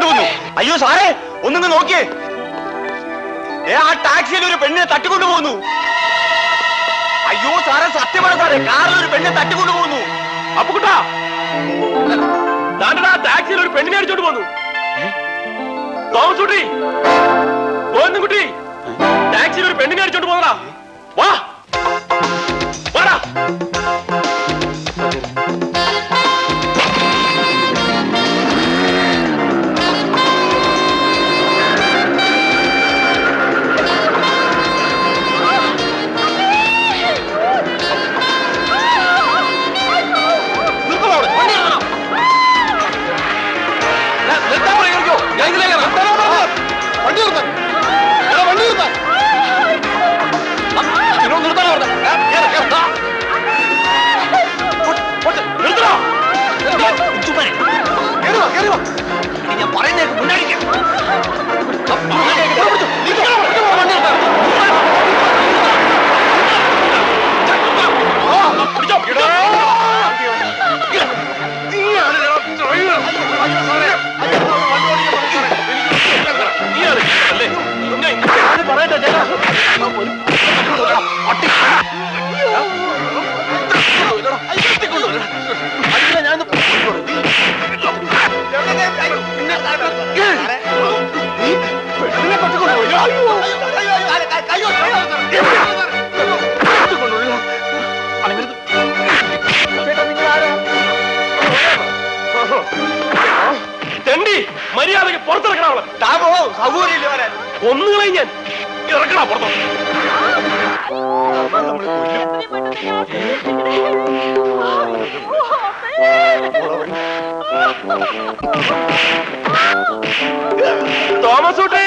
തട്ടിക്കൊണ്ടുപോകുന്നു. അയ്യോ സാറേ, ഒന്നിങ്ങ് നോക്കിയേ. ആ ടാക്സിയിൽ ഒരു പെണ്ണിനെ തട്ടിക്കൊണ്ടുപോകുന്നു. അയ്യോ സാറേ, സത്യമാണ് സാറേ, കാറിൽ ഒരു പെണ്ണിനെ തട്ടിക്കൊണ്ടുപോകുന്നു. അപ്പുകുട്ടാ, ടാക്സിയിൽ ഒരു പെണ്ണിനെ അടിച്ചോണ്ട് പോന്നു. തോമസ് കുട്ടി, കുട്ടി, ടാക്സിയിൽ ഒരു പെണ്ണിനെ അടിച്ചോണ്ട് പോന്നടാ. വാ വാടാ. ഞാൻ പറയുന്നേക്ക് മുന്നടിക്കാം. മര്യാദക്ക് പുറത്തിറക്കണം. സൗകര്യമില്ല വരാൻ. ഒന്നുകളെ ഞാൻ ഇറക്കണ പുറത്തോ. തോമസ് കുട്ടി,